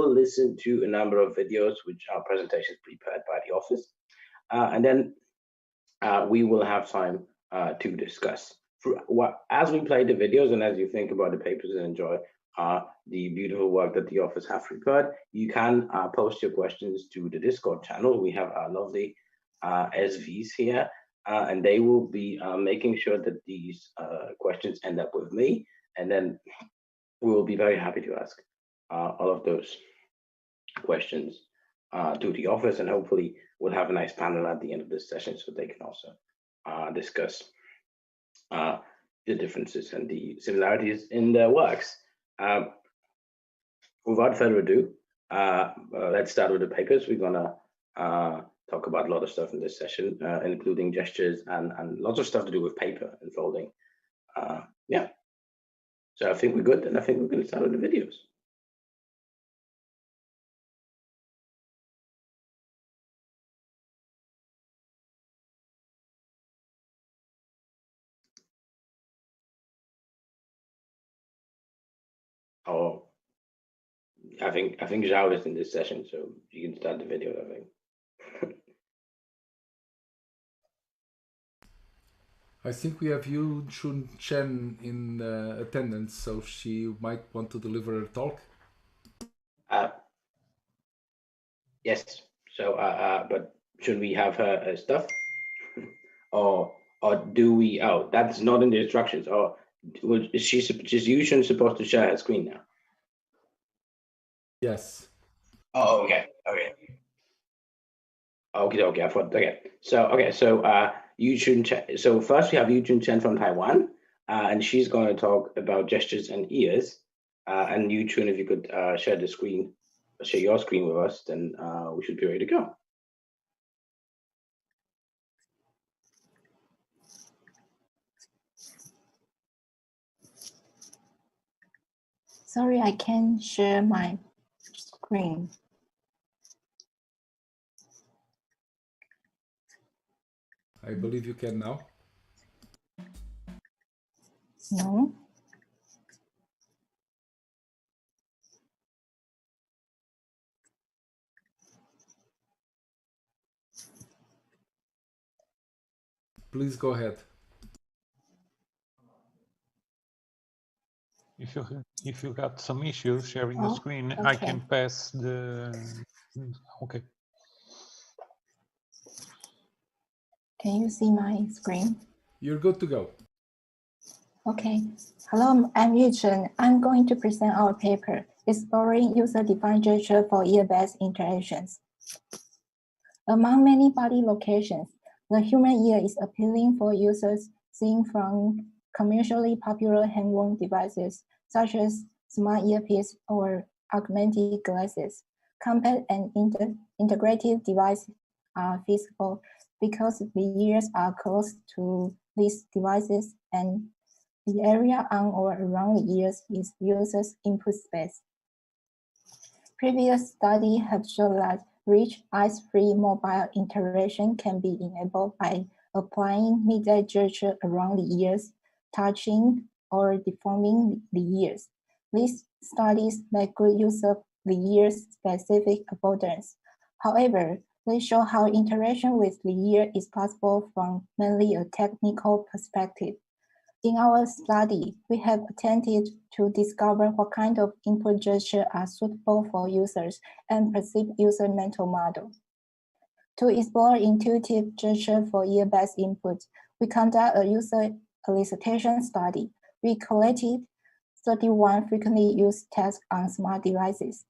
will listen to a number of videos, which are presentations prepared by the office. And then we will have time to discuss. As we play the videos and as you think about the papers and enjoy the beautiful work that the office have prepared, you can post your questions to the Discord channel. We have our lovely SVs here, and they will be making sure that these questions end up with me, and then we will be very happy to ask all of those questions to the office, and hopefully we'll have a nice panel at the end of this session so they can also discuss the differences and the similarities in their works. Without further ado, let's start with the papers. We're gonna talk about a lot of stuff in this session, including gestures and lots of stuff to do with paper and folding. Yeah, so I think we're good, and I think we're gonna start with the videos. Oh, I think Zhao is in this session, so you can start the video, I think. I think we have Yu Chun Chen in attendance, so she might want to deliver a talk. Yes. So, but should we have her stuff, or do we? Oh, that's not in the instructions. Or is Yu Chun supposed to share her screen now? Yes. Oh, okay. Okay. I thought, okay. So Yu Chun Chen. So first we have Yu Chun Chen from Taiwan, and she's going to talk about gestures and ears. And Yu Chun, if you could share the screen, share your screen with us, then we should be ready to go. Sorry, I can't share my screen. I believe you can now. No. Please go ahead. If you got some issues sharing the screen, okay. I can pass the. Okay. Can you see my screen? You're good to go. Okay. Hello, I'm Yu Chun. I'm going to present our paper, Exploring User-Defined Gesture for Ear-Based Interactions. Among many body locations, the human ear is appealing for users seen from commercially popular hand-worn devices, such as smart earpiece or augmented glasses. Compact and integrated devices are feasible because the ears are close to these devices and the area on or around the ears is users' input space. Previous studies have shown that rich, eyes-free mobile interaction can be enabled by applying mid-eye gesture around the ears, touching or deforming the ears. These studies make good use of the ear's specific affordance. However, they show how interaction with the ear is possible from mainly a technical perspective. In our study, we have attempted to discover what kind of input gestures are suitable for users and perceived user mental model. To explore intuitive gesture for ear-based input, we conduct a user elicitation study. We collected 31 frequently used tasks on smart devices.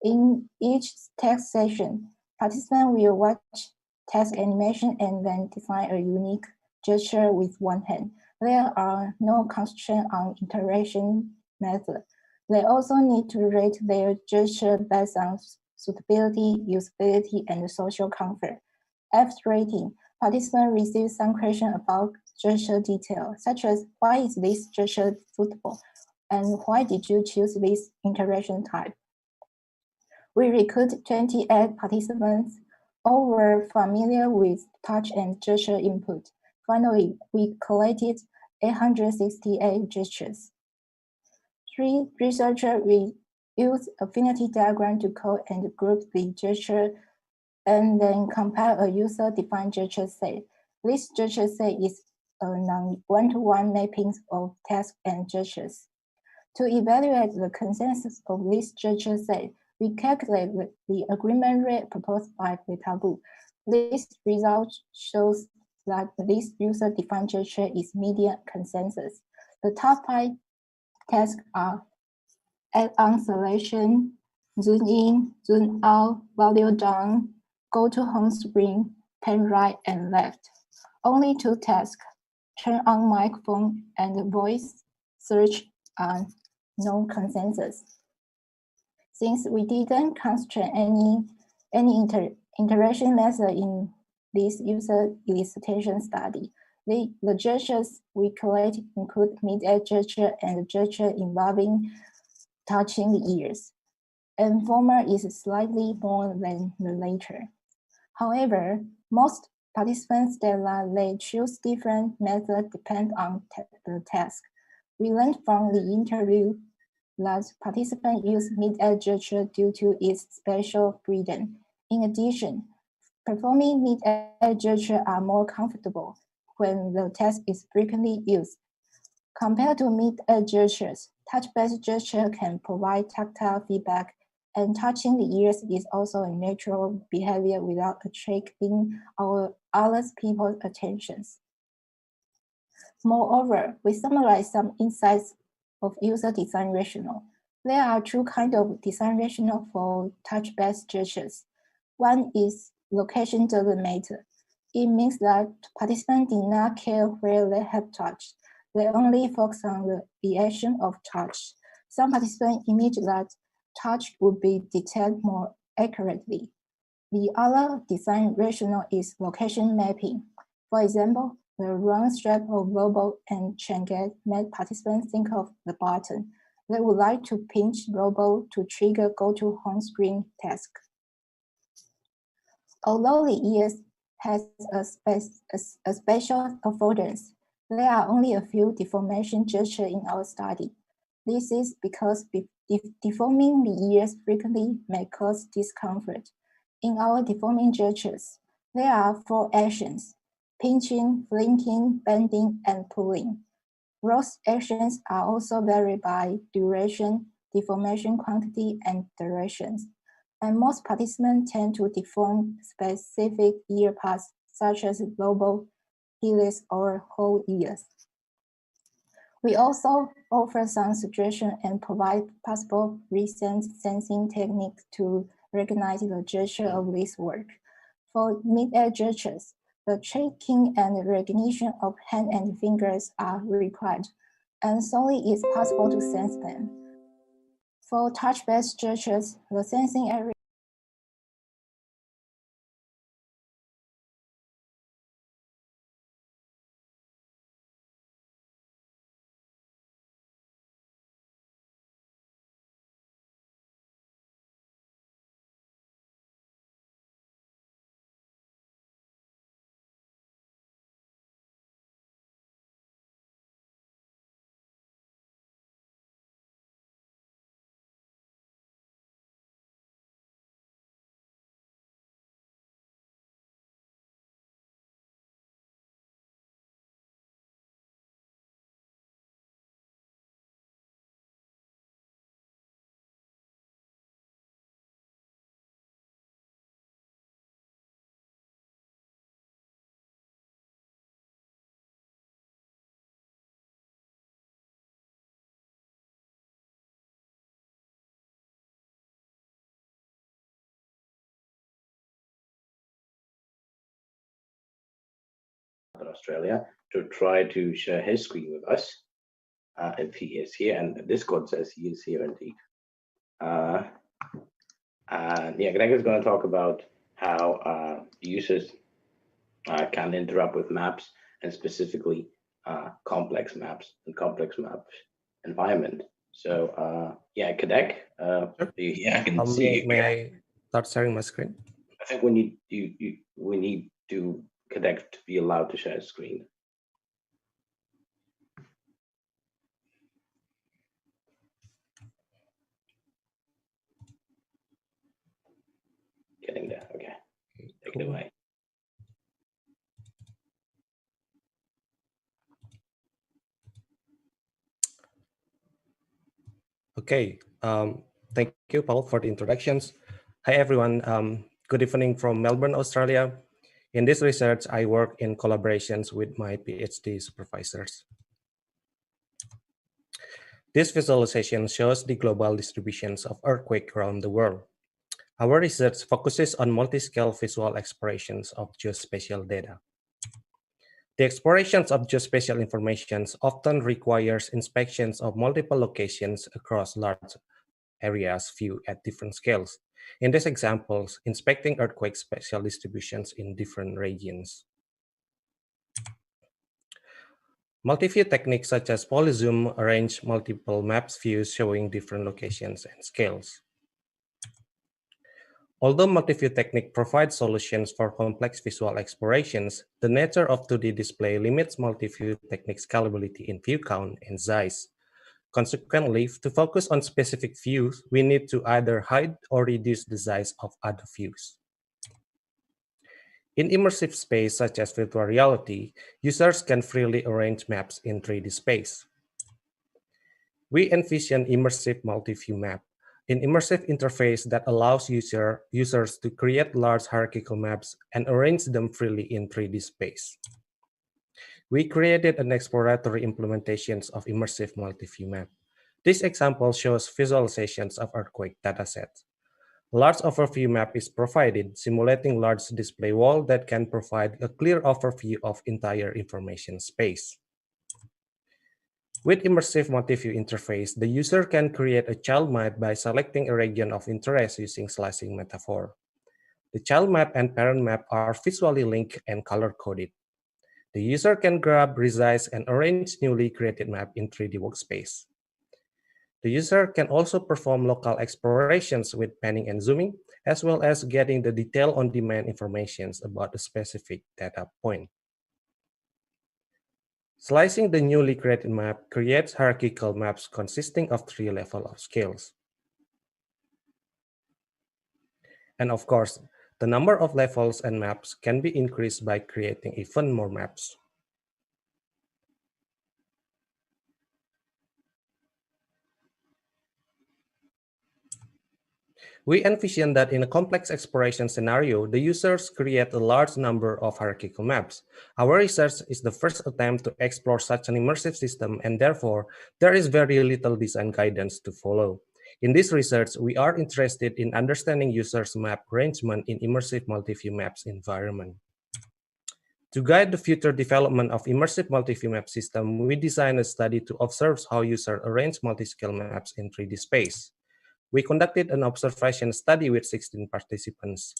In each task session, participants will watch task animation and then define a unique gesture with one hand. There are no constraints on interaction method. They also need to rate their gesture based on suitability, usability, and social comfort. After rating, participants receive some questions about gesture detail, such as why is this gesture suitable, and why did you choose this interaction type? We recruited 28 participants. All were familiar with touch and gesture input. Finally, we collected 868 gestures. 3 researchers use affinity diagram to code and group the gesture, and then compile a user-defined gesture set. This gesture set is a non-one-to-one mapping of tasks and gestures. To evaluate the consensus of this gesture set, we calculate the agreement rate proposed by Foldable. This result shows that this user-defined gesture is median consensus. The top 5 tasks are add-on selection, zoom in, zoom out, value down, go to home screen, pan right and left. Only 2 tasks, turn on microphone and voice search, are no consensus. Since we didn't constrain any interaction method in this user elicitation study, the gestures we collect include mid-air gesture and gesture involving touching the ears, and former is slightly more than the latter. However, most participants that they choose different methods depend on the task. We learned from the interview that participants use mid-air gesture due to its spatial freedom. In addition, performing mid-air gesture are more comfortable when the task is frequently used. Compared to mid-air gestures, touch-based gesture can provide tactile feedback, and touching the ears is also a natural behavior without attracting other people's attentions. Moreover, we summarize some insights of user design rationale. There are 2 kinds of design rationale for touch-based gestures. One is location doesn't matter. It means that participants do not care where they have touched. They only focus on the reaction of touch. Some participants imagine that touch would be detected more accurately. The other design rationale is location mapping. For example, the round strap of robot and Chang'e made participants think of the button. They would like to pinch robot to trigger go to home screen task. Although the ES has a spatial affordance, there are only a few deformation gestures in our study. This is because deforming the ears frequently may cause discomfort. In our deforming gestures, there are 4 actions: pinching, blinking, bending, and pulling. Those actions are also varied by duration, deformation quantity, and directions. And most participants tend to deform specific ear parts, such as lobe, helix, or whole ears. We also offer some suggestions and provide possible recent sensing techniques to recognize the gesture of this work. For mid-air gestures, the tracking and recognition of hand and fingers are required, and solely it's possible to sense them. For touch-based gestures, the sensing area Australia to try to share his screen with us if he is here, and Discord says he is here indeed. And yeah, Greg is going to talk about how users can interact with maps, and specifically complex maps and complex map environment. So yeah, Kadek, yeah, I can see you. May I start sharing my screen? I think we need we need to Kadek to be allowed to share screen. Take it away. Okay, thank you, Paul, for the introductions. Hi, everyone. Good evening from Melbourne, Australia. In this research, I work in collaborations with my PhD supervisors. This visualization shows the global distributions of earthquake around the world. Our research focuses on multi-scale visual explorations of geospatial data. The explorations of geospatial information often requires inspections of multiple locations across large areas viewed at different scales. In these examples, inspecting earthquake spatial distributions in different regions. Multiview techniques such as polyzoom arrange multiple maps views showing different locations and scales. Although multiview technique provides solutions for complex visual explorations, the nature of 2D display limits multiview technique scalability in view count and size. Consequently, to focus on specific views, we need to either hide or reduce the size of other views. In immersive space such as virtual reality, users can freely arrange maps in 3D space. We envision Immersive Multiview Map, an immersive interface that allows users to create large hierarchical maps and arrange them freely in 3D space. We created an exploratory implementation of Immersive Multiview Map. This example shows visualizations of earthquake datasets. A large overview map is provided, simulating large display wall that can provide a clear overview of entire information space. With Immersive Multiview interface, the user can create a child map by selecting a region of interest using slicing metaphor. The child map and parent map are visually linked and color-coded. The user can grab, resize, and arrange newly created map in 3D workspace. The user can also perform local explorations with panning and zooming, as well as getting the detail on-demand information about a specific data point. Slicing the newly created map creates hierarchical maps consisting of 3 levels of scales. And of course, the number of levels and maps can be increased by creating even more maps. We envision that in a complex exploration scenario, the users create a large number of hierarchical maps. Our research is the first attempt to explore such an immersive system, and therefore, there is very little design guidance to follow. In this research, we are interested in understanding users' map arrangement in Immersive Multiview Maps environment. To guide the future development of Immersive Multiview Map system, we designed a study to observe how users arrange multi-scale maps in 3D space. We conducted an observation study with 16 participants.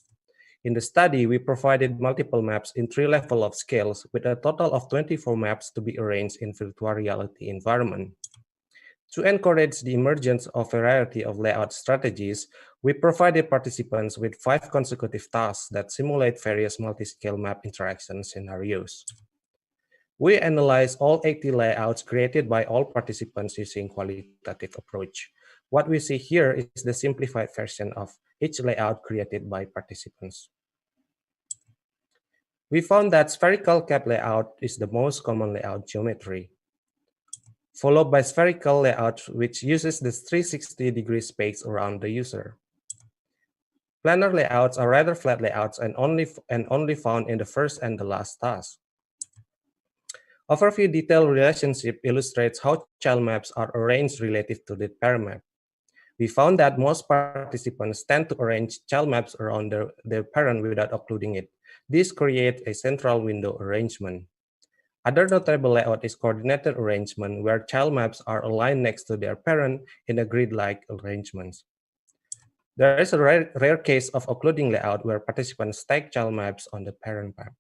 In the study, we provided multiple maps in 3 levels of scales with a total of 24 maps to be arranged in virtual reality environment. To encourage the emergence of a variety of layout strategies, we provided participants with 5 consecutive tasks that simulate various multi-scale map interaction scenarios. We analyzed all 80 layouts created by all participants using qualitative approach. What we see here is the simplified version of each layout created by participants. We found that spherical cap layout is the most common layout geometry, followed by spherical layout, which uses the 360-degree space around the user. Planar layouts are rather flat layouts and only found in the first and the last task. Overview detail relationship illustrates how child maps are arranged relative to the parent map. We found that most participants tend to arrange child maps around their parent without occluding it. This creates a central window arrangement. Other notable layout is coordinated arrangement, where child maps are aligned next to their parent in a grid-like arrangements. There is a rare case of occluding layout where participants stack child maps on the parent map.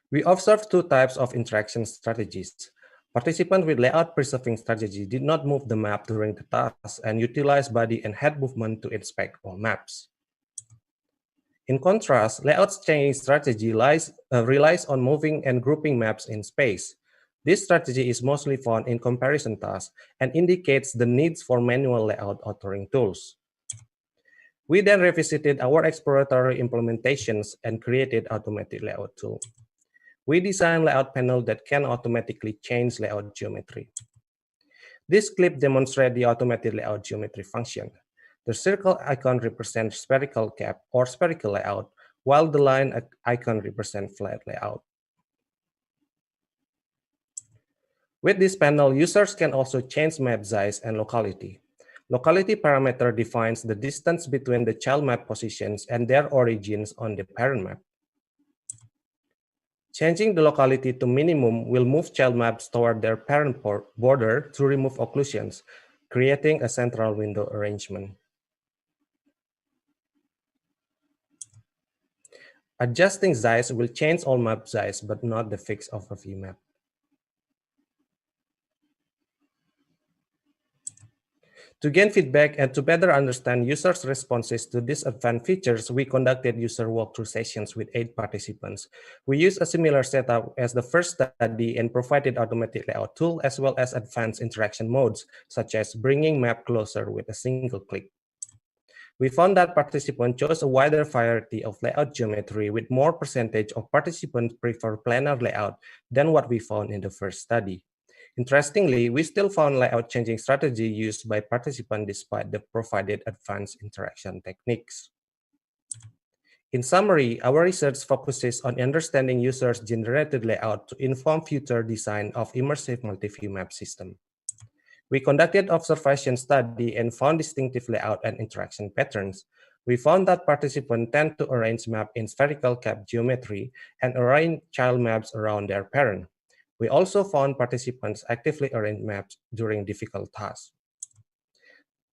We observed 2 types of interaction strategies. Participants with layout preserving strategy did not move the map during the task and utilized body and head movement to inspect all maps. In contrast, layout changing strategy relies on moving and grouping maps in space. This strategy is mostly found in comparison tasks and indicates the needs for manual layout authoring tools. We then revisited our exploratory implementations and created automated layout tool. We designed layout panel that can automatically change layout geometry. This clip demonstrates the automated layout geometry function. The circle icon represents spherical cap or spherical layout, while the line icon represents flat layout. With this panel, users can also change map size and locality. Locality parameter defines the distance between the child map positions and their origins on the parent map. Changing the locality to minimum will move child maps toward their parent border to remove occlusions, creating a central window arrangement. Adjusting size will change all map size, but not the fixed overview map. To gain feedback and to better understand users' responses to these advanced features, we conducted user walkthrough sessions with 8 participants. We used a similar setup as the first study and provided automatic layout tool as well as advanced interaction modes, such as bringing map closer with a single click. We found that participants chose a wider variety of layout geometry with more percentage of participants prefer planar layout than what we found in the first study. Interestingly, we still found layout changing strategy used by participants despite the provided advanced interaction techniques. In summary, our research focuses on understanding users' generated layout to inform future design of immersive multi-view map system. We conducted observation study and found distinctive layout and interaction patterns. We found that participants tend to arrange map in spherical cap geometry and arrange child maps around their parent. We also found participants actively arrange maps during difficult tasks.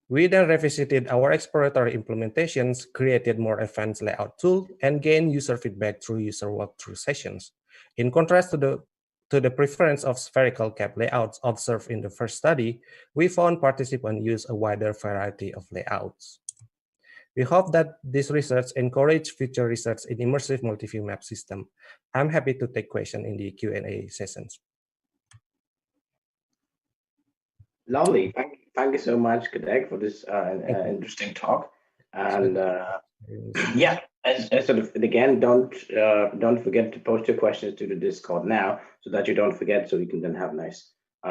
We then revisited our exploratory implementations, created more advanced layout tools, and gained user feedback through user walkthrough sessions. In contrast to the preference of spherical cap layouts observed in the first study, we found participants use a wider variety of layouts. We hope that this research encourages future research in immersive multiview map system. I'm happy to take questions in the Q&A sessions. Lovely. Thank you so much, Kadek, for this interesting talk. And yeah, as sort of again, don't forget to post your questions to the Discord now, so that you don't forget, so we can then have a nice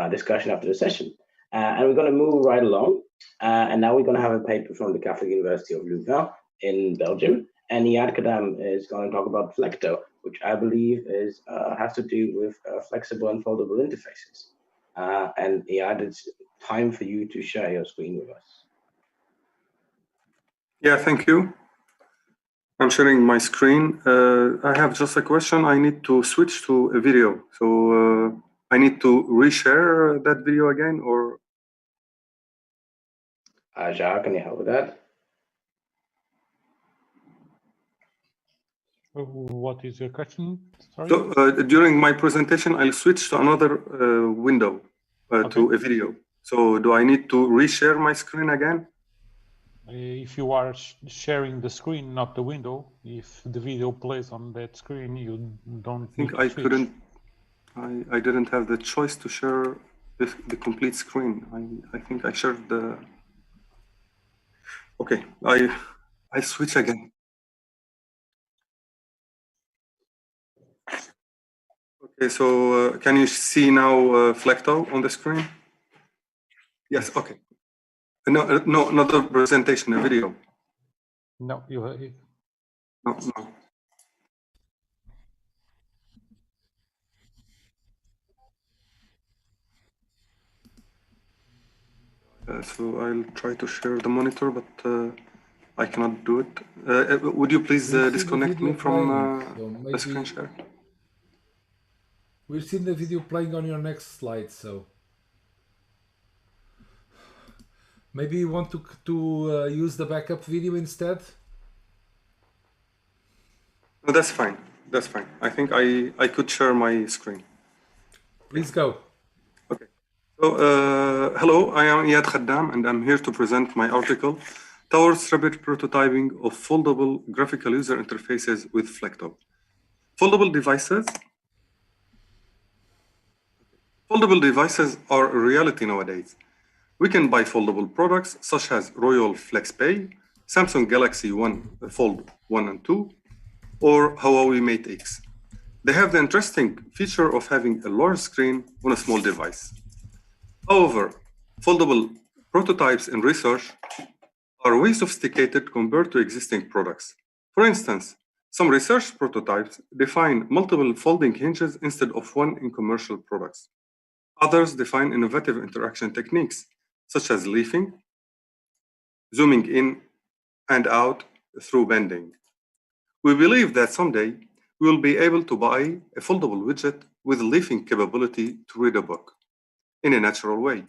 discussion after the session. And we're going to move right along. And now we're going to have a paper from the Catholic University of Leuven in Belgium. And Iyad Kadam is going to talk about Flecto, which I believe is has to do with flexible and foldable interfaces. And Iyad, it's time for you to share your screen with us. Yeah, thank you. I'm sharing my screen. I have just a question. I need to switch to a video. So I need to reshare that video again, or? Aja, can you help with that? What is your question? Sorry? So during my presentation, I'll switch to another window to a video. So do I need to reshare my screen again? If you are sharing the screen, not the window, if the video plays on that screen, you don't. I think I couldn't. I didn't have the choice to share the complete screen. I think I shared the. Okay, I switch again. Okay, so can you see now Flecto on the screen? Yes. Okay. No, not the presentation, a video. No, you. No. So I'll try to share the monitor, but I cannot do it. Would you please disconnect me from the screen share? We've seen the video playing on your next slide, so maybe you want to use the backup video instead? No, that's fine. That's fine. I think I could share my screen. Please go. Okay. So, hello, I am Iyad Khaddam, and I'm here to present my article, Towards Rapid Prototyping of Foldable Graphical User Interfaces with Flecto. Foldable devices are a reality nowadays. We can buy foldable products such as Royal FlexPay, Samsung Galaxy Fold 1 and 2, or Huawei Mate X. They have the interesting feature of having a large screen on a small device. However, foldable prototypes in research are way sophisticated compared to existing products. For instance, some research prototypes define multiple folding hinges instead of one in commercial products. Others define innovative interaction techniques, such as leafing, zooming in and out through bending. We believe that someday we will be able to buy a foldable widget with leafing capability to read a book in a natural way.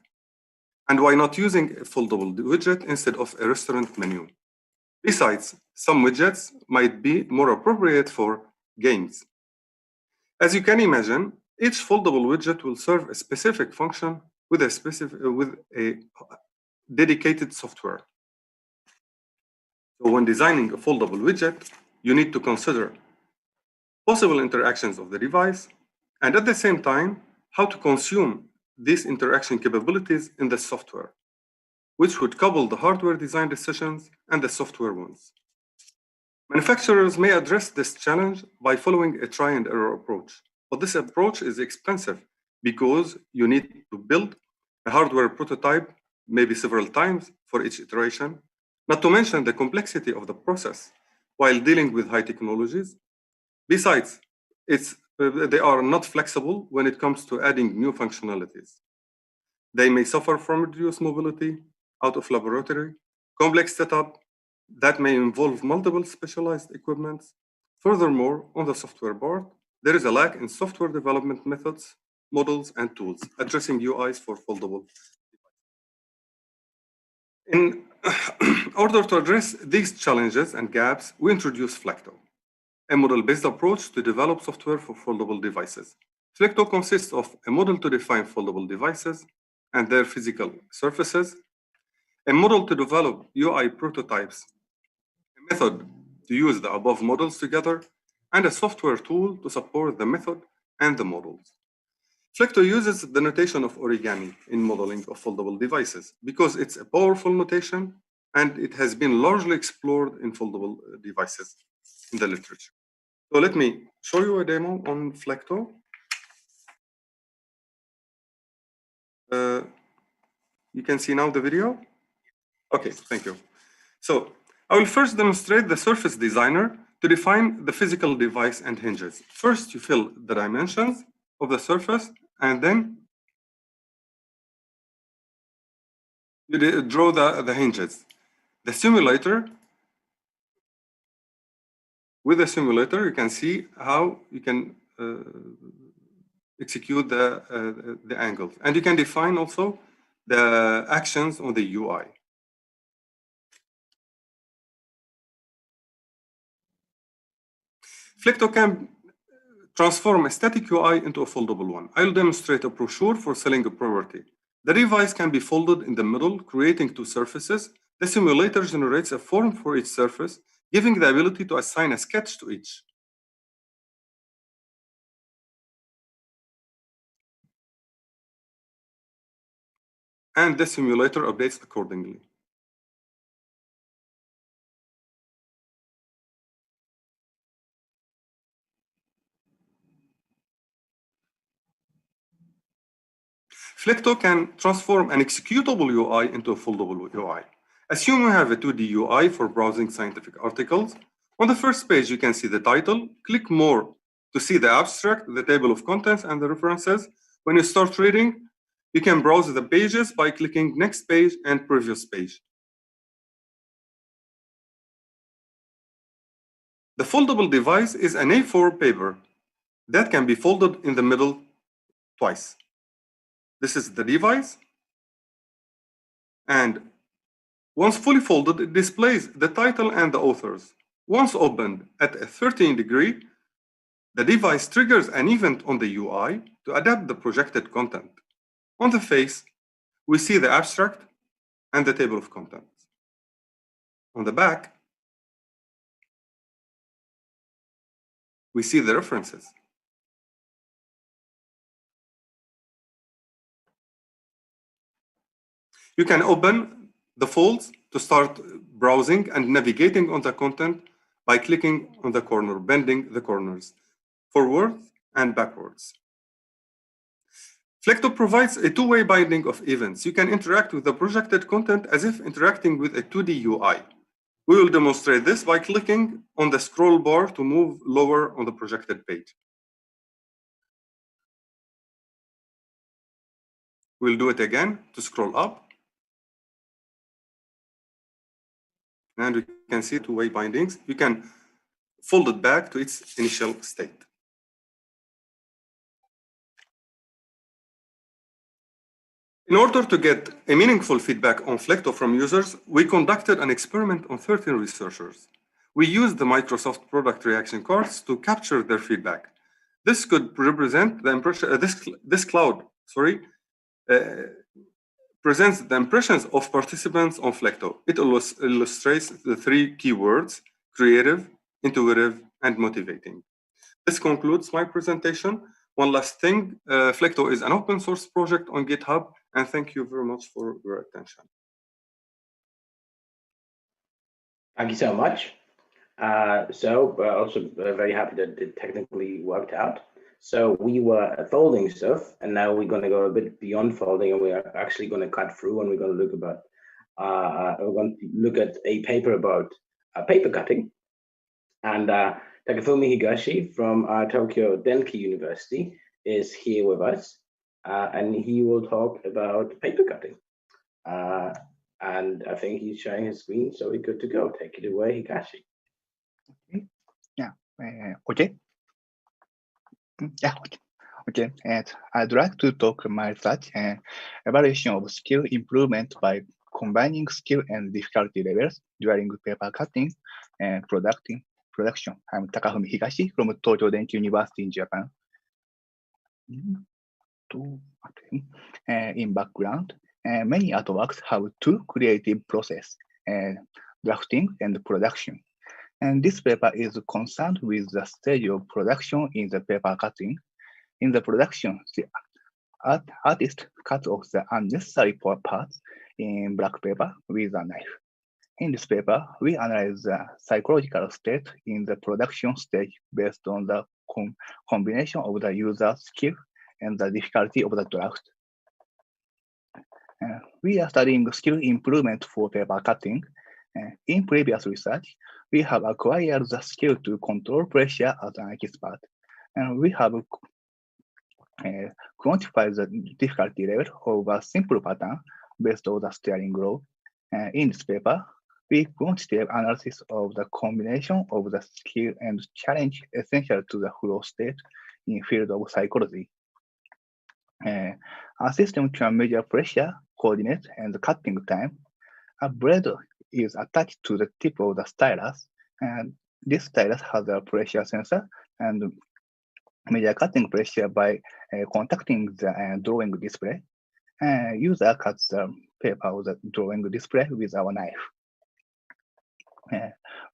And why not using a foldable widget instead of a restaurant menu? Besides, some widgets might be more appropriate for games. As you can imagine, each foldable widget will serve a specific function with a dedicated software. So when designing a foldable widget, you need to consider possible interactions of the device, and at the same time, how to consume these interaction capabilities in the software, which would couple the hardware design decisions and the software ones. Manufacturers may address this challenge by following a try and error approach, but this approach is expensive because you need to build a hardware prototype maybe several times for each iteration, not to mention the complexity of the process while dealing with high technologies. Besides, they are not flexible when it comes to adding new functionalities. They may suffer from reduced mobility, out of laboratory, complex setup that may involve multiple specialized equipments. Furthermore, on the software part, there is a lack in software development methods, models, and tools addressing UIs for foldable. In order to address these challenges and gaps, we introduced Flacto, a model-based approach to develop software for foldable devices. Flacto consists of a model to define foldable devices and their physical surfaces, a model to develop UI prototypes, a method to use the above models together, and a software tool to support the method and the models. Flacto uses the notation of origami in modeling of foldable devices because it's a powerful notation and it has been largely explored in foldable devices in the literature. So let me show you a demo on Flacto. You can see now the video? Okay, thank you. So I will first demonstrate the surface designer to define the physical device and hinges. First, you fill the dimensions of the surface, and then you draw the hinges. The simulator, with the simulator, you can see how you can execute the angles. And you can define also the actions on the UI. Flacto can transform a static UI into a foldable one. I'll demonstrate a brochure for selling a property. The device can be folded in the middle, creating two surfaces. The simulator generates a form for each surface, giving the ability to assign a sketch to each. And the simulator updates accordingly. Flacto can transform an executable UI into a foldable UI. Assume you have a 2D UI for browsing scientific articles. On the first page, you can see the title. Click More to see the abstract, the table of contents, and the references. When you start reading, you can browse the pages by clicking Next Page and Previous Page. The foldable device is an A4 paper that can be folded in the middle twice. This is the device, and once fully folded, it displays the title and the authors. Once opened at a 13-degree, the device triggers an event on the UI to adapt the projected content. On the face, we see the abstract and the table of contents. On the back, we see the references. You can open the folds to start browsing and navigating on the content by clicking on the corner, bending the corners, forward and backwards. Flecto provides a two-way binding of events. You can interact with the projected content as if interacting with a 2D UI. We will demonstrate this by clicking on the scroll bar to move lower on the projected page. We'll do it again to scroll up. And we can see two-way bindings. You can fold it back to its initial state. In order to get a meaningful feedback on Flecto from users, we conducted an experiment on 13 researchers. We used the Microsoft product reaction cards to capture their feedback. This could represent the impression, this cloud, presents the impressions of participants on Flecto. It illustrates the three keywords: creative, intuitive, and motivating. This concludes my presentation. One last thing, Flecto is an open source project on GitHub, and thank you very much for your attention. Thank you so much. Also very happy that it technically worked out. So we were folding stuff, and now we're going to go a bit beyond folding, and we are actually going to cut through, and we're going to look about we're going to look at a paper about paper cutting. And Takafumi Higashi from Tokyo Denki University is here with us, and he will talk about paper cutting. And I think he's sharing his screen, so we're good to go. Take it away, Higashi. Okay. Yeah. Okay. Yeah. Okay. And I'd like to talk my research and evaluation of skill improvement by combining skill and difficulty levels during paper cutting and production. I'm Takafumi Higashi from Tokyo Denki University in Japan. In background, many artworks have two creative processes, drafting and production. And this paper is concerned with the stage of production in the paper cutting. In the production, the artist cuts off the unnecessary parts in black paper with a knife. In this paper, we analyze the psychological state in the production stage based on the combination of the user's skill and the difficulty of the draft. We are studying skill improvement for paper cutting. In previous research, we have acquired the skill to control pressure as an expert, and we have quantified the difficulty level of a simple pattern based on the steering role. In this paper, we quantitative analysis of the combination of the skill and challenge essential to the flow state in field of psychology. A system can measure pressure, coordinate, and cutting time. A blade is attached to the tip of the stylus, and this stylus has a pressure sensor and measure cutting pressure by contacting the drawing display. User cuts the paper of the drawing display with our knife.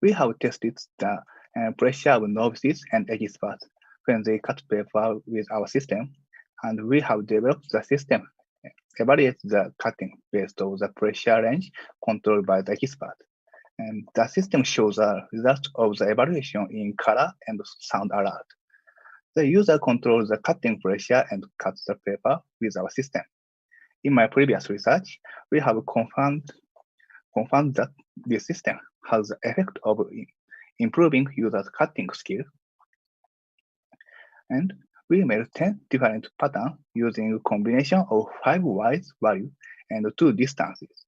We have tested the pressure of novices and experts when they cut paper with our system, and we have developed the system evaluates the cutting based on the pressure range controlled by the expert. And the system shows the result of the evaluation in color and sound alert. The user controls the cutting pressure and cuts the paper with our system. In my previous research, we have confirmed that this system has the effect of improving users' cutting skill. And we made 10 different patterns using a combination of 5 Y's value and 2 distances.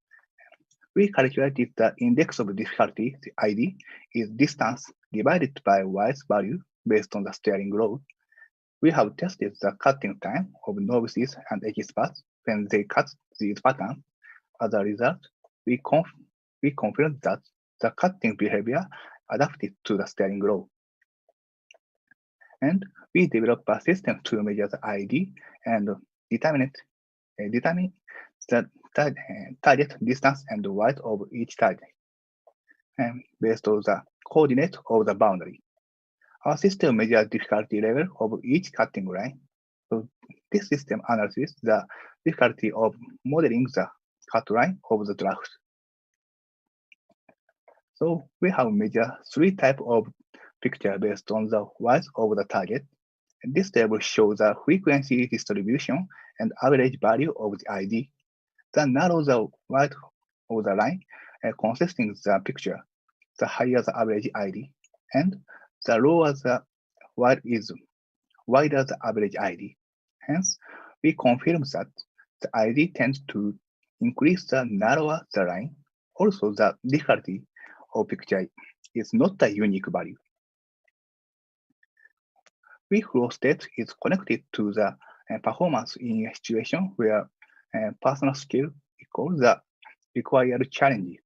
We calculated the index of difficulty, the ID, is distance divided by Y's value based on the steering role. We have tested the cutting time of novices and experts when they cut these patterns. As a result, we confirmed that the cutting behavior adapted to the steering role. And we developed a system to measure the ID and determine the target distance and width of each target based on the coordinate of the boundary. Our system measures difficulty level of each cutting line. So this system analyzes the difficulty of modeling the cut line of the draft. So we have measured 3 types of picture based on the width of the target. And this table shows the frequency distribution and average value of the ID. The narrower the width of the line consisting the picture, the higher the average ID, and the lower the width is wider the average ID. Hence, we confirm that the ID tends to increase the narrower the line. Also, the difficulty of picture is not a unique value. Flow state is connected to the performance in a situation where personal skill equals the required challenge.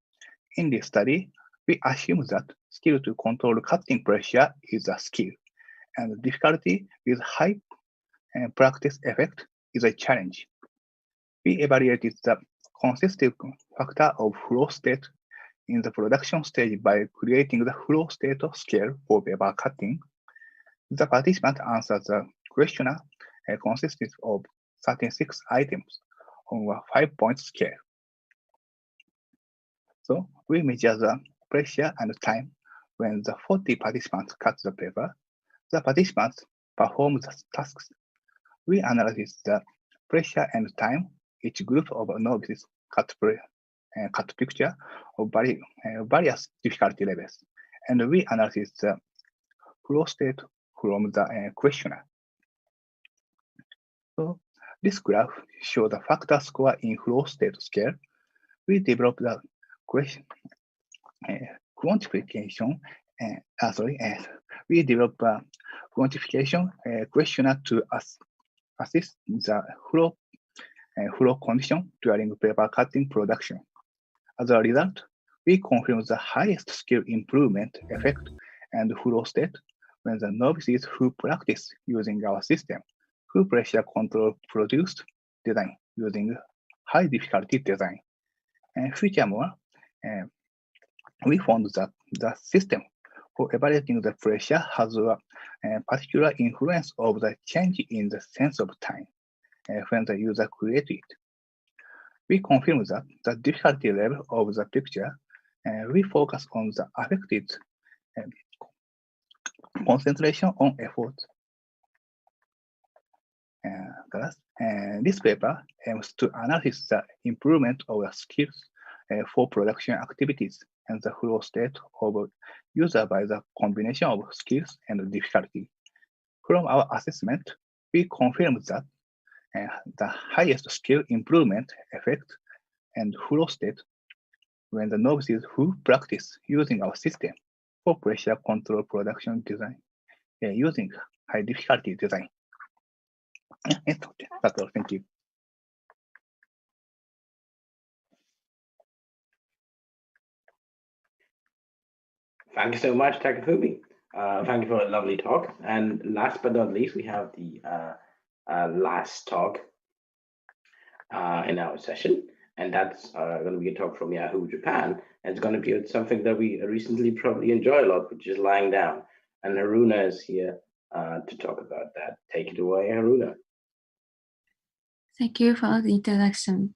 In this study, we assume that skill to control cutting pressure is a skill, and difficulty with high practice effect is a challenge. We evaluated the consistent factor of flow state in the production stage by creating the flow state scale for paper cutting. The participant answered the questionnaire consisted of 36 items on a 5-point scale. So we measure the pressure and time when the 40 participants cut the paper. The participants perform the tasks. We analyze the pressure and time. Each group of novices cut picture of various difficulty levels, and we analyze the flow state from the questionnaire. So this graph shows the factor score in flow state scale. We developed the quantification. We developed a quantification questionnaire to assess the flow condition during paper cutting production. As a result, we confirm the highest skill improvement effect and flow state when the novices who practice using our system, who pressure control produced design using high difficulty design. And furthermore, we found that the system for evaluating the pressure has a particular influence of the change in the sense of time when the user created it. We confirm that the difficulty level of the picture, we focus on the affected concentration on effort. This paper aims to analyze the improvement of the skills for production activities and the flow state of user by the combination of skills and difficulty. From our assessment, we confirm that the highest skill improvement effect and flow state when the novices who practice using our system for pressure control production design using high difficulty design. That's all. Thank you. Thank you so much, Takafumi. Thank you for a lovely talk. And last but not least, we have the last talk in our session. And that's going to be a talk from Yahoo Japan. And it's going to be something that we recently probably enjoy a lot, which is lying down. And Haruna is here to talk about that. Take it away, Haruna. Thank you for the introduction.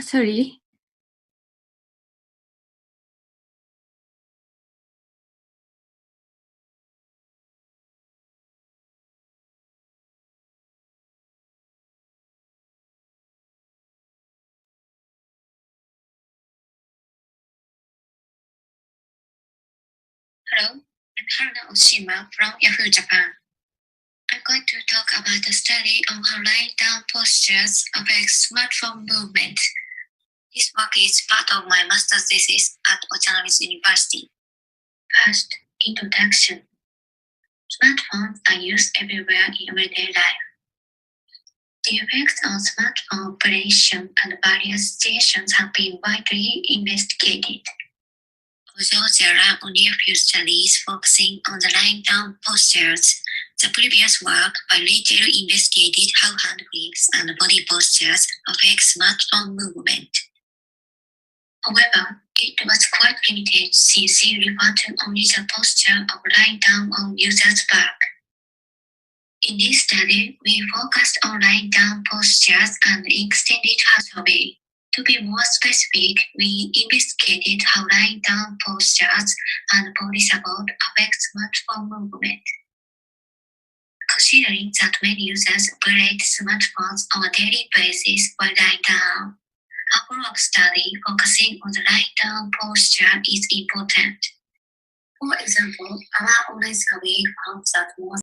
Sorry. Hello, I'm Haruna Oshima from Yahoo Japan. I'm going to talk about the study on how lying down postures affects smartphone movement. This work is part of my master's thesis at Ochanomizu University. First, introduction. Smartphones are used everywhere in everyday life. The effects on smartphone operation and various situations have been widely investigated. Although there are only a few studies focusing on the lying down postures, The previous work by Rachel investigated how hand grips and body postures affect smartphone movement. However, it was quite limited since he referred to only the posture of lying down on user's back. In this study, we focused on lying down postures and extended her survey. To be more specific, we investigated how lying down postures and body support affect smartphone movement. Considering that many users operate smartphones on a daily basis while lying down, a follow-up study focusing on the lying down posture is important. For example, our online survey found that most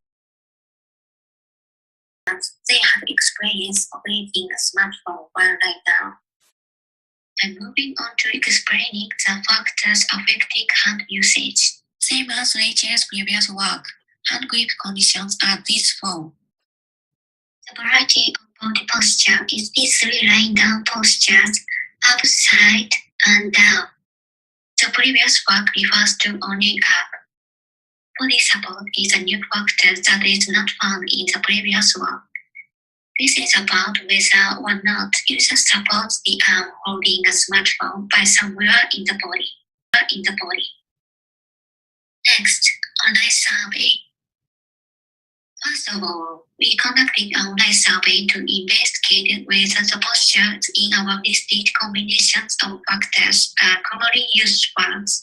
they had experience operating a smartphone while lying down. And moving on to explaining the factors affecting hand usage. Same as Rachel's previous work, hand grip conditions are these four. The variety of body posture is these three lying down postures, up, side, and down. The previous work refers to only up. Body support is a new factor that is not found in the previous work. This is about whether or not user supports the arm holding a smartphone by somewhere in the body. Next, online survey. First of all, we conducted an online survey to investigate whether the postures in our listed combinations of factors are commonly used ones.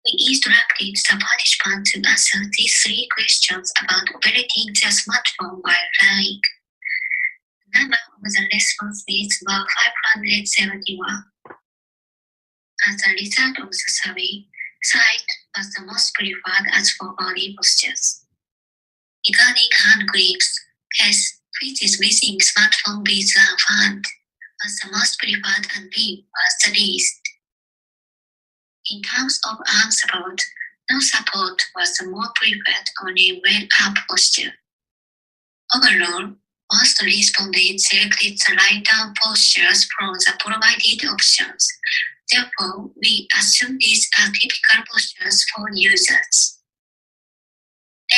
We instructed the participants to answer these three questions about operating their smartphone while lying. The number of the responses were 571. As a result of the survey, side was the most preferred as for body postures. Regarding hand grips, S, which is missing smartphone with a hand, was the most preferred and B was the least. In terms of arm support, no support was the more preferred only when up posture. Overall, most respondents selected the lying down postures from the provided options. Therefore, we assume these are typical postures for users.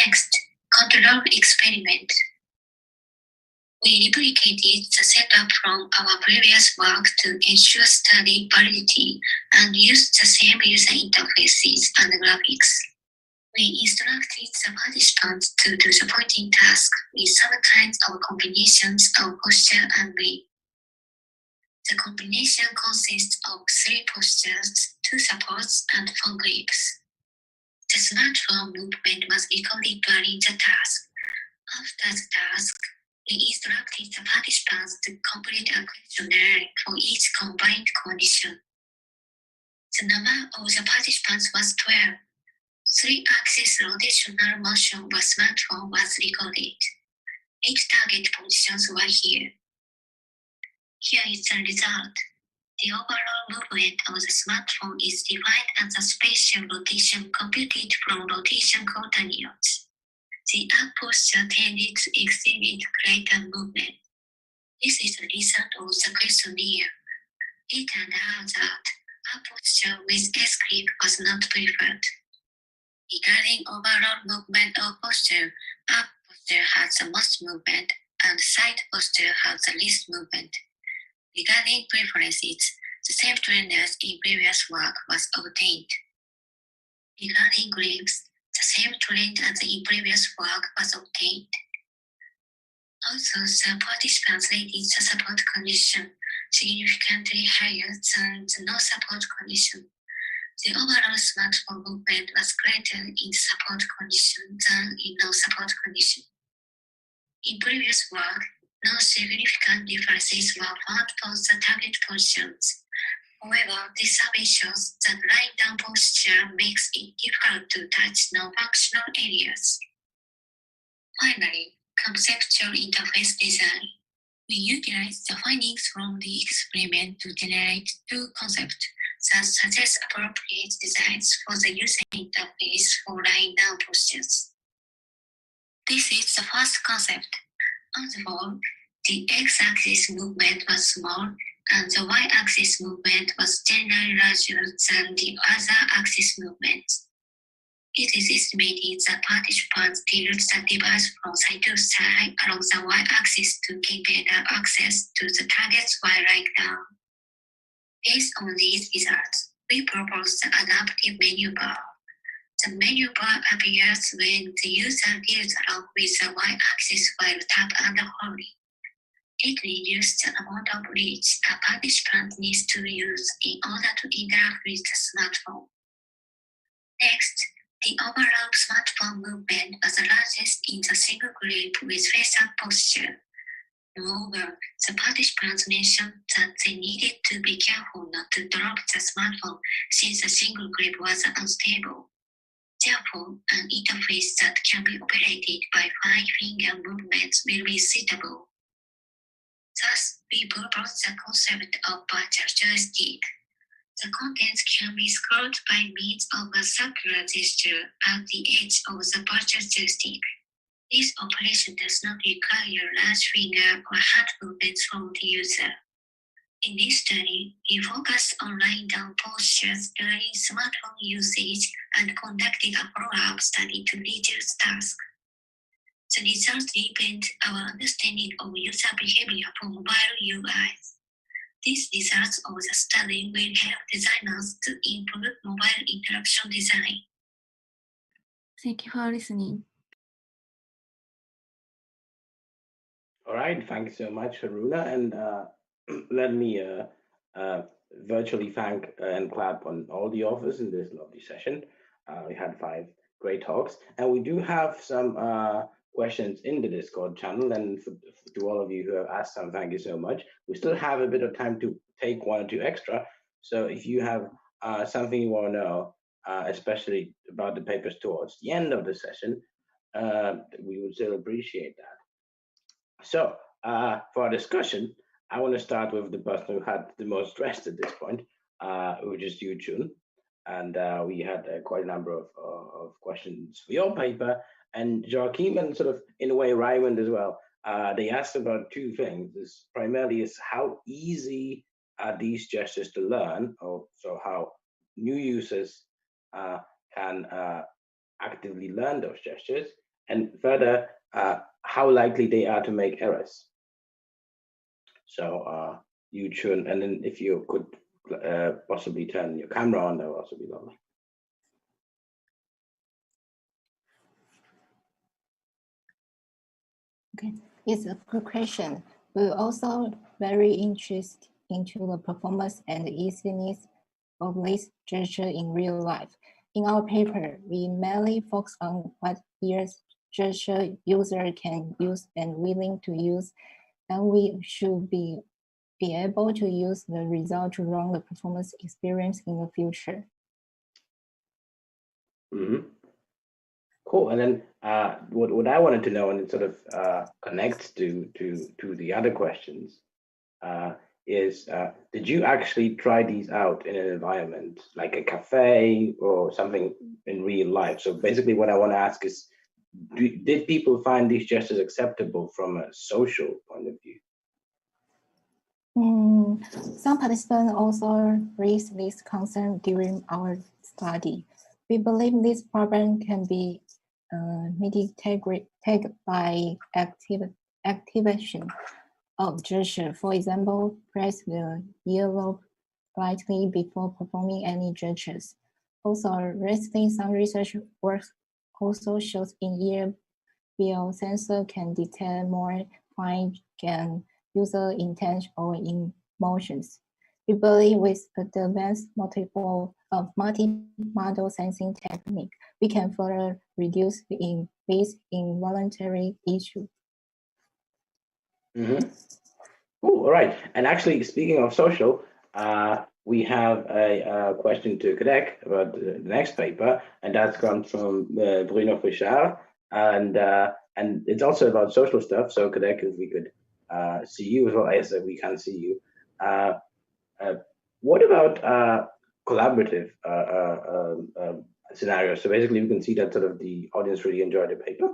Next, control experiment. We replicated the setup from our previous work to ensure study validity and used the same user interfaces and graphics. We instructed the participants to do the pointing task with some kinds of combinations of posture and grip. The combination consists of 3 postures, 2 supports, and 4 grips. The smartphone movement was recorded during the task. After the task, we instructed the participants to complete a questionnaire for each combined condition. The number of the participants was 12. 3-axis rotational motion of a smartphone was recorded. 8 target positions were here. Here is the result. The overall movement of the smartphone is defined as a spatial rotation computed from rotation coordinates. The up posture tended to exhibit greater movement. This is the result of the questionnaire. It turned out that up posture with S grip was not preferred. Regarding overall movement of posture, up posture has the most movement and side posture has the least movement. Regarding preferences, the same trend as in previous work was obtained. Regarding grips, the same trend as in previous work was obtained. Also, the participants rated the support condition significantly higher than the no support condition. The overall smartphone movement was greater in support condition than in no support condition. In previous work, no significant differences were found for the target positions. However, this survey shows that lying down posture makes it difficult to touch non-functional areas. Finally, conceptual interface design. We utilize the findings from the experiment to generate 2 concepts that suggest appropriate designs for the user interface for lying down postures. This is the first concept. On the wall, the x-axis movement was small and the y-axis movement was generally larger than the other axis movements. It is estimated that participants tilt the device from side to side along the y-axis to gain better access to the targets while lying down. Based on these results, we propose the adaptive menu bar. The menu bar appears when the user tilts along with the y-axis while tapped and holding. It reduces the amount of reach a participant needs to use in order to interact with the smartphone. Next, the overall smartphone movement was the largest in the single grip with face-up posture. Moreover, the participants mentioned that they needed to be careful not to drop the smartphone since the single grip was unstable. Therefore, an interface that can be operated by 5-finger movements will be suitable. Thus, we propose the concept of virtual joystick. The contents can be scrolled by means of a circular gesture at the edge of the virtual joystick. This operation does not require large finger or hand movements from the user. In this study, we focused on lying down postures during smartphone usage and conducted a follow-up study to reduce tasks. The results deepened our understanding of user behavior for mobile UIs. These results of the study will help designers to improve mobile interaction design. Thank you for listening. All right, thank you so much, Haruna. And let me virtually thank and clap on all the authors in this lovely session. We had 5 great talks, and we do have some questions in the Discord channel. And to all of you who have asked some, thank you so much. We still have a bit of time to take 1 or 2 extra. So if you have something you want to know, especially about the papers towards the end of the session, we would still appreciate that. So for our discussion, I want to start with the person who had the most stress at this point, which is you, Chun. And we had quite a number of questions for your paper. And Joachim, and sort of in a way Raymond as well, they asked about 2 things. This primarily is how easy are these gestures to learn, or so how new users can actively learn those gestures, and further, how likely they are to make errors. So you, Chun, and then if you could possibly turn your camera on, that would also be lovely. Okay, it's a good question. We're also very interested into the performance and the easiness of this gesture in real life. In our paper, we mainly focus on what ears gesture user can use and willing to use, and we should be able to use the result to run the performance experience in the future. Mm-hmm. Cool. And then what I wanted to know, and it sort of connects to the other questions, is did you actually try these out in an environment like a cafe or something in real life? So basically what I want to ask is, did people find these gestures acceptable from a social point of view? Some participants also raised this concern during our study. We believe this problem can be mitigated by activation of gesture. For example, press the earlobe lightly before performing any gestures. Also, recently some research work also shows in-ear biosensor can detect more fine user intent or emotions. We believe with advanced multimodal sensing technique, we can further reduce this involuntary issue. Mm-hmm. All right. And actually, speaking of social, we have a question to Kadek about the next paper, and that's come from Bruno Frischard, and it's also about social stuff. So Kadek, if we could see you as well as we can see you. What about collaborative scenarios? So basically, we can see that sort of the audience really enjoyed the paper.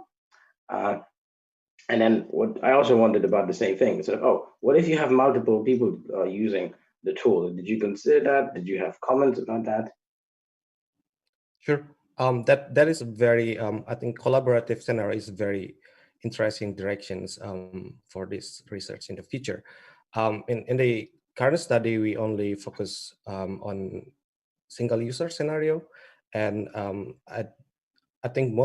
And then what I also wondered about the same thing. So, what if you have multiple people using the tool? Did you consider that? Did you have comments about that? Sure. That is a very I think collaborative scenario is very interesting directions for this research in the future. In the current study, we only focus on single user scenario, and I think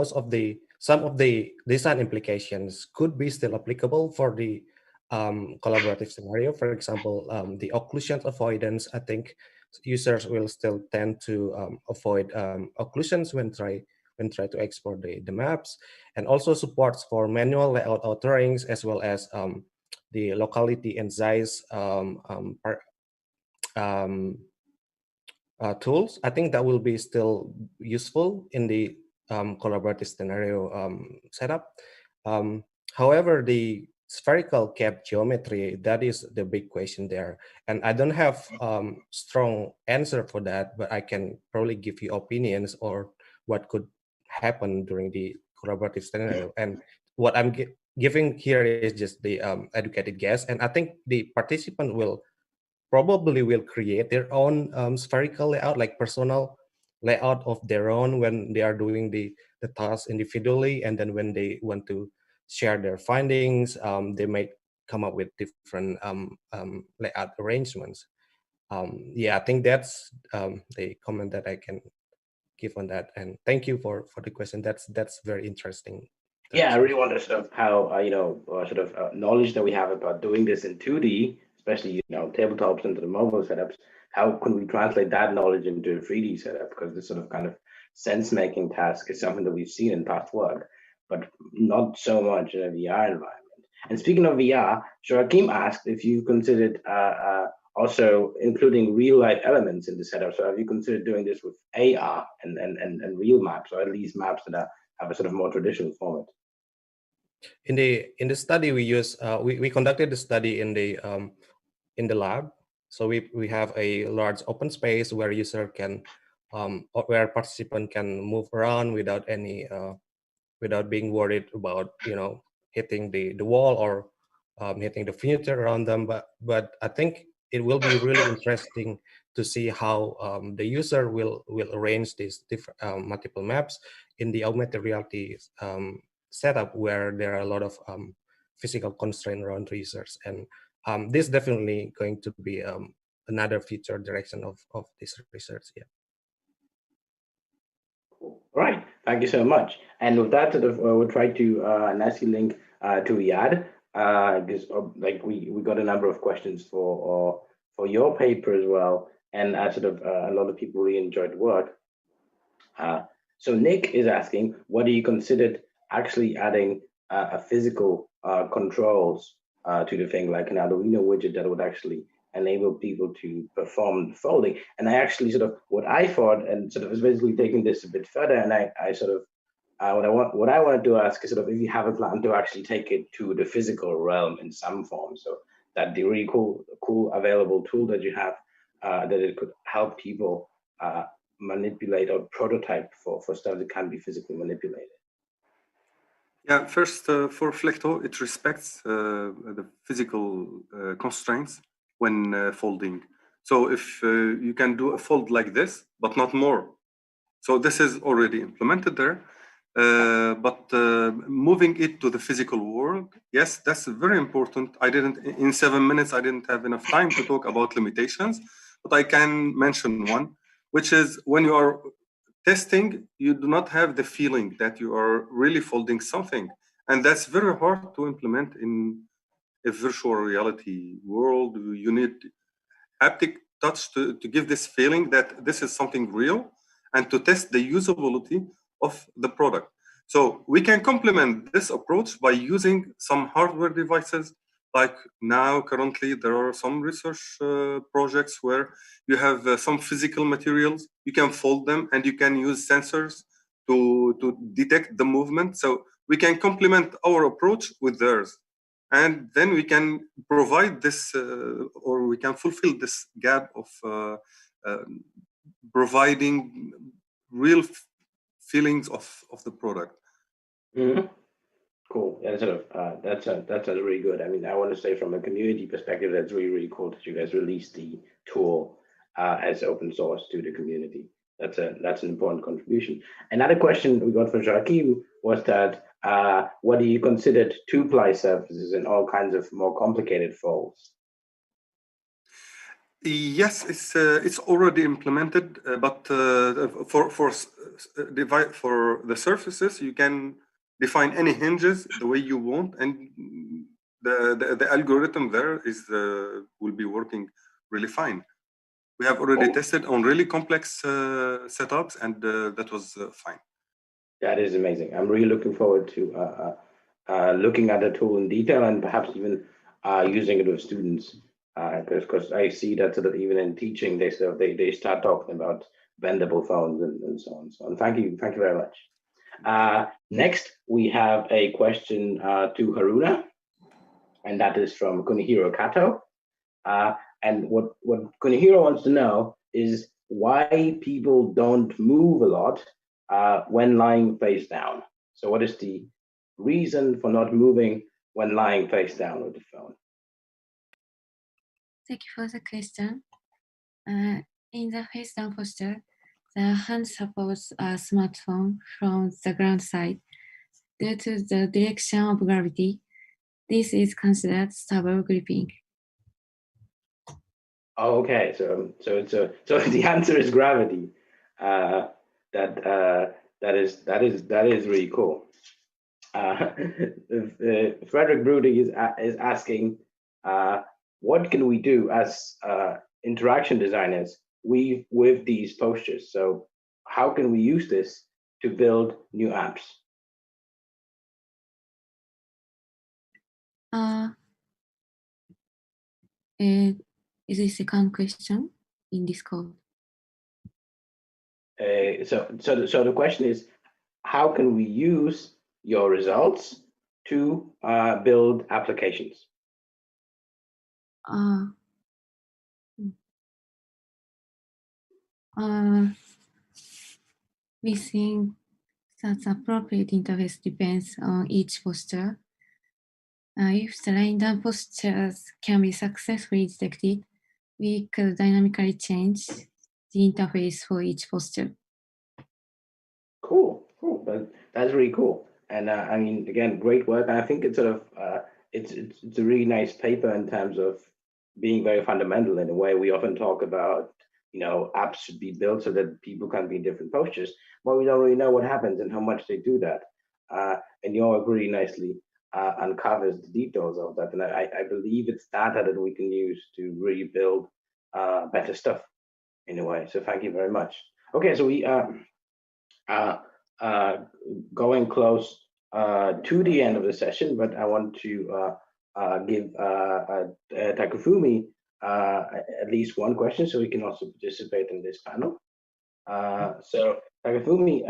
some of the design implications could be still applicable for the collaborative scenario. For example, the occlusion avoidance. I think users will still tend to avoid occlusions when try to export the maps, and also supports for manual layout outerings as well as the locality and size tools. I think that will be still useful in the collaborative scenario setup. However, the spherical cap geometry, that is the big question there. And I don't have strong answer for that, but I can probably give you opinions or what could happen during the collaborative scenario. And what I'm giving here is just the educated guess. And I think the participant probably will create their own spherical layout, like personal layout of their own when they are doing the task individually. And then when they want to share their findings, they might come up with different layout arrangements. Yeah, I think that's the comment that I can give on that. And thank you for the question. That's very interesting. Yeah, I really wonder sort of how knowledge that we have about doing this in 2D, especially tabletops into the mobile setups. How can we translate that knowledge into a 3D setup? Because this sort of kind of sense-making task is something that we've seen in past work, but not so much in a VR environment. And speaking of VR, Joachim asked if you've considered also including real-life elements in the setup. So have you considered doing this with AR and real maps, or at least maps that have a sort of more traditional format? In the study we use we conducted the study in the lab. So we have a large open space where user can where participant can move around without any without being worried about hitting the wall or hitting the furniture around them. But I think it will be really interesting to see how the user will arrange these different multiple maps in the augmented reality setup where there are a lot of physical constraints around users. And this is definitely going to be another future direction of this research. Yeah. All right, thank you so much. And with that, sort of, we'll try to nicely link to Riyadh, because like we got a number of questions for your paper as well, and sort of a lot of people really enjoyed the work. So Nick is asking, what do you considered actually adding a physical controls to the thing, like an Arduino widget that would actually enable people to perform the folding? And I actually sort of, what I thought, and sort of was basically taking this a bit further, and I sort of, what I wanted to ask is sort of if you have a plan to actually take it to the physical realm in some form, so that the really cool available tool that you have, that it could help people manipulate or prototype for stuff that can be physically manipulated. Yeah, first for Flecto, it respects the physical constraints when folding. So if you can do a fold like this, but not more. So this is already implemented there. But moving it to the physical world, yes, that's very important. In 7 minutes, I didn't have enough time to talk about limitations, but I can mention one, which is when you are testing, you do not have the feeling that you are really folding something. And that's very hard to implement in a virtual reality world. You need haptic touch to give this feeling that this is something real and to test the usability of the product. So we can complement this approach by using some hardware devices. Like now, currently, there are some research projects where you have some physical materials, you can fold them and you can use sensors to detect the movement. So we can complement our approach with theirs. And then we can provide this, or we can fulfill this gap of providing real feelings of the product. Mm-hmm. Cool. Yeah, sort of, that's really good. I mean, I want to say from a community perspective, that's really cool that you guys released the tool as open source to the community. that's an important contribution. Another question we got from Joachim was that what do you consider two-ply surfaces and all kinds of more complicated folds? Yes, it's already implemented, but for the surfaces, you can define any hinges the way you want, and the algorithm there will be working really fine. We have already tested on really complex setups, and that was fine. That is amazing. I'm really looking forward to looking at the tool in detail and perhaps even using it with students. Because I see that sort of even in teaching, they start talking about bendable phones and so on. So thank you very much. Next, we have a question to Haruna, and that is from Kunihiro Kato. And what Kunihiro wants to know is why people don't move a lot when lying face down. So what is the reason for not moving when lying face down with the phone? Thank you for the question. In the face down posture, the hand supports a smartphone from the ground side. Due to the direction of gravity, this is considered stable gripping. Okay, so the answer is gravity. That is really cool. Frederick Brudig is asking, what can we do as interaction designers with these postures? So how can we use this to build new apps? Is the second question in this code? So the question is, how can we use your results to build applications? We think that the appropriate interface depends on each posture. If the lying down postures can be successfully detected, we could dynamically change the interface for each posture. Cool. That's really cool. And I mean, again, great work. And I think it's sort of it's a really nice paper in terms of being very fundamental in a way. We often talk about, apps should be built so that people can be in different postures, but we don't really know what happens and how much they do that. And your work really nicely uncovers the details of that. And I believe it's data that we can use to really build better stuff in a way. So thank you very much. Okay, so we going close to the end of the session, but I want to give Takafumi at least one question so we can also participate in this panel. So Takafumi,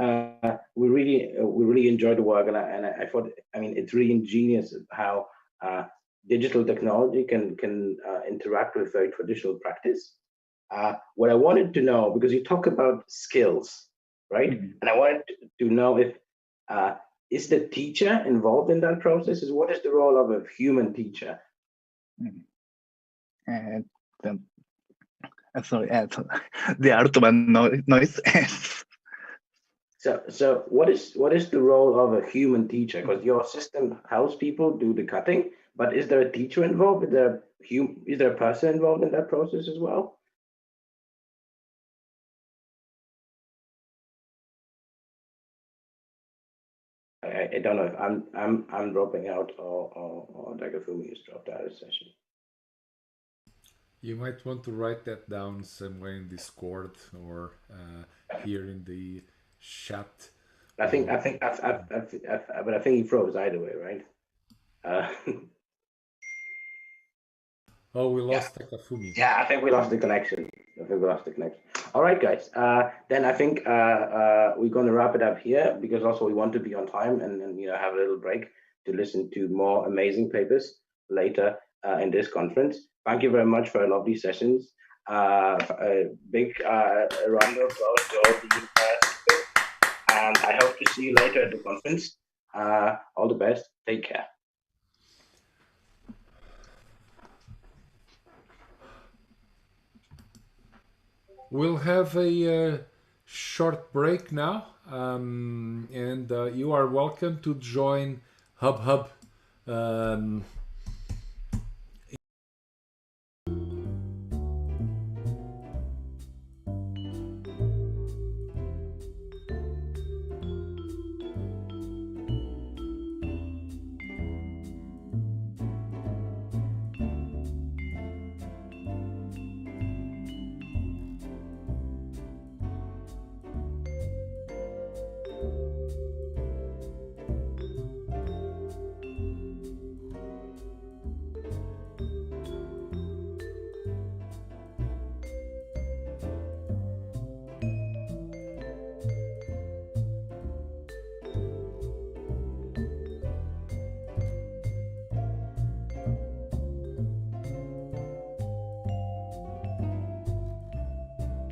we really enjoyed the work, and I thought, it's really ingenious how digital technology can interact with very traditional practice. What I wanted to know, because you talk about skills, right? Mm-hmm. And I wanted to know if is the teacher involved in that process? What is the role of a human teacher? And sorry, the ultimate noise. So what is the role of a human teacher? Because your system helps people do the cutting, but is there a teacher involved? Is there a person involved in that process as well? I don't know if I'm dropping out or Takafumi is dropped out of the session. You might want to write that down somewhere in Discord or here in the chat. But I think he froze either way, right? Oh, we lost Takafumi. Yeah, I think we lost the connection. All right, guys. Then I think we're going to wrap it up here because also we want to be on time and have a little break to listen to more amazing papers later in this conference. Thank you very much for lovely sessions. A big round of applause to all the speakers. And I hope to see you later at the conference. All the best. Take care. We'll have a short break now, and you are welcome to join Hub